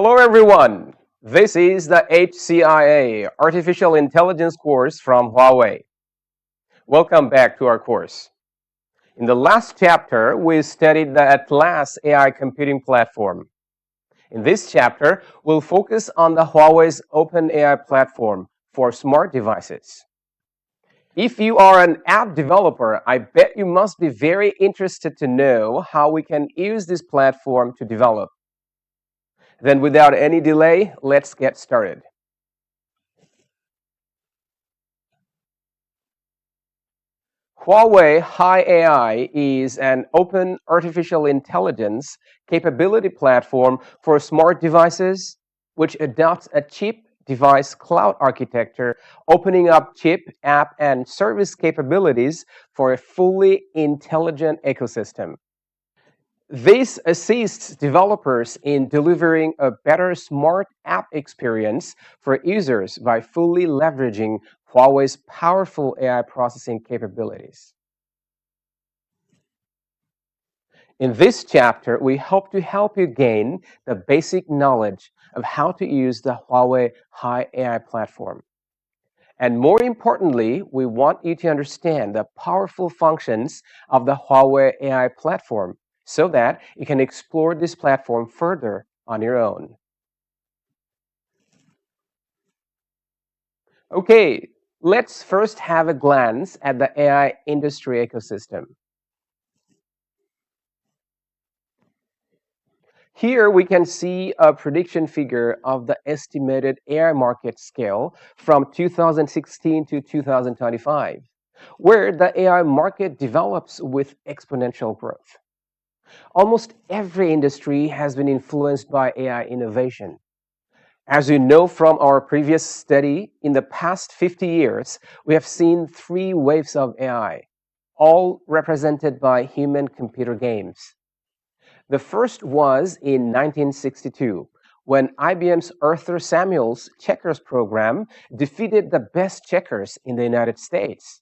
Hello everyone, this is the HCIA Artificial Intelligence course from Huawei. Welcome back to our course. In the last chapter, we studied the Atlas AI computing platform. In this chapter, we'll focus on the Huawei's Open AI platform for smart devices. If you are an app developer, I bet you must be very interested to know how we can use this platform to develop. Then without any delay, let's get started. Huawei HCIA-AI is an open artificial intelligence capability platform for smart devices which adopts a chip-device cloud architecture, opening up chip, app, and service capabilities for a fully intelligent ecosystem. This assists developers in delivering a better smart app experience for users by fully leveraging Huawei's powerful AI processing capabilities. In this chapter, we hope to help you gain the basic knowledge of how to use the Huawei HCIA-AI platform. And more importantly, we want you to understand the powerful functions of the Huawei AI platform so that you can explore this platform further on your own. Okay, let's first have a glance at the AI industry ecosystem. Here we can see a prediction figure of the estimated AI market scale from 2016 to 2025, where the AI market develops with exponential growth. Almost every industry has been influenced by AI innovation. As you know from our previous study, in the past 50 years, we have seen three waves of AI, all represented by human-computer games. The first was in 1962, when IBM's Arthur Samuels checkers program defeated the best checkers in the United States.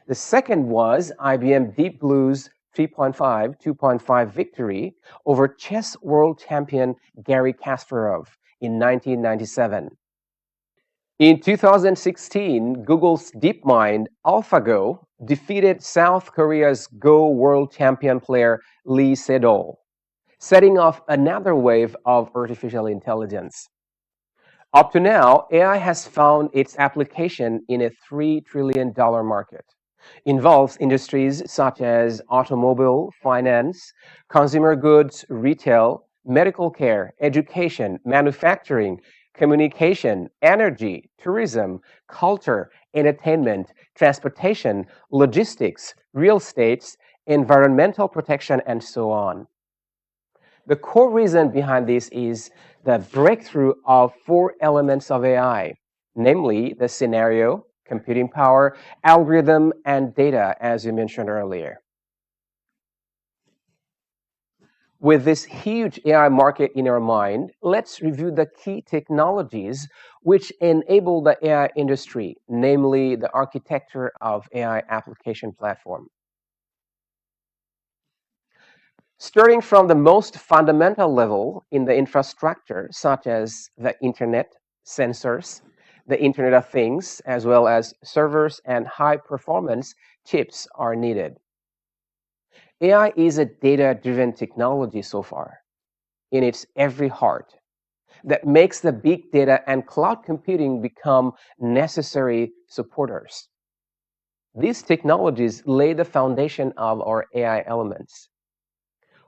The second was IBM Deep Blue's 2.5 victory over chess world champion Garry Kasparov in 1997. In 2016, Google's DeepMind AlphaGo defeated South Korea's Go world champion player Lee Sedol, setting off another wave of artificial intelligence. Up to now, AI has found its application in a $3 trillion market. Involves industries such as automobile, finance, consumer goods, retail, medical care, education, manufacturing, communication, energy, tourism, culture, entertainment, transportation, logistics, real estate, environmental protection, and so on. The core reason behind this is the breakthrough of four elements of AI, namely the scenario, computing power, algorithm, and data, as you mentioned earlier. With this huge AI market in our mind, let's review the key technologies which enable the AI industry, namely the architecture of AI application platform. Starting from the most fundamental level in the infrastructure, such as the internet, sensors, the Internet of Things, as well as servers and high-performance chips are needed. AI is a data-driven technology so far, in its every heart, that makes the big data and cloud computing become necessary supporters. These technologies lay the foundation of our AI elements.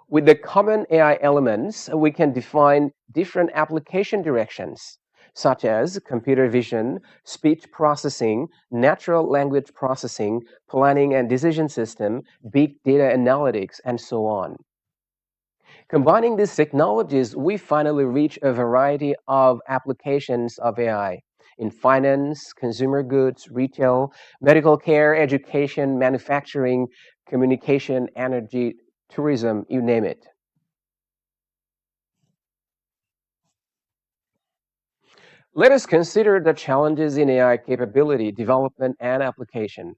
With the common AI elements, we can define different application directions, such as computer vision, speech processing, natural language processing, planning and decision system, big data analytics, and so on. Combining these technologies, we finally reach a variety of applications of AI in finance, consumer goods, retail, medical care, education, manufacturing, communication, energy, tourism, you name it. Let us consider the challenges in AI capability development and application.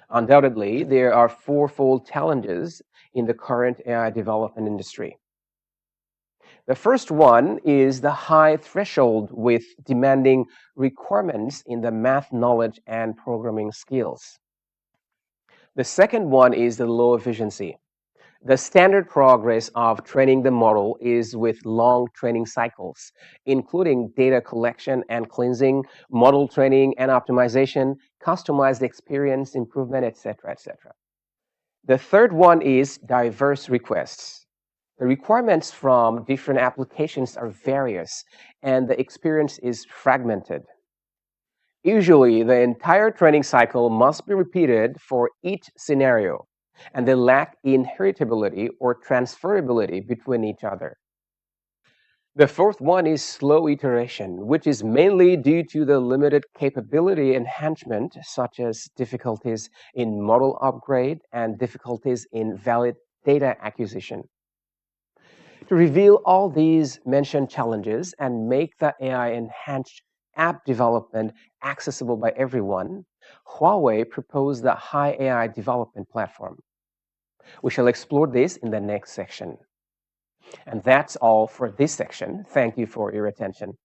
Undoubtedly, there are fourfold challenges in the current AI development industry. The first one is the high threshold with demanding requirements in the math knowledge and programming skills. The second one is the low efficiency. The standard progress of training the model is with long training cycles, including data collection and cleansing, model training and optimization, customized experience improvement, etc., etc. The third one is diverse requests. The requirements from different applications are various, and the experience is fragmented. Usually, the entire training cycle must be repeated for each scenario, and they lack inheritability or transferability between each other. The fourth one is slow iteration, which is mainly due to the limited capability enhancement, such as difficulties in model upgrade and difficulties in valid data acquisition. To reveal all these mentioned challenges and make the AI-enhanced app development accessible by everyone, Huawei proposed the High AI Development Platform. We shall explore this in the next section. And that's all for this section. Thank you for your attention.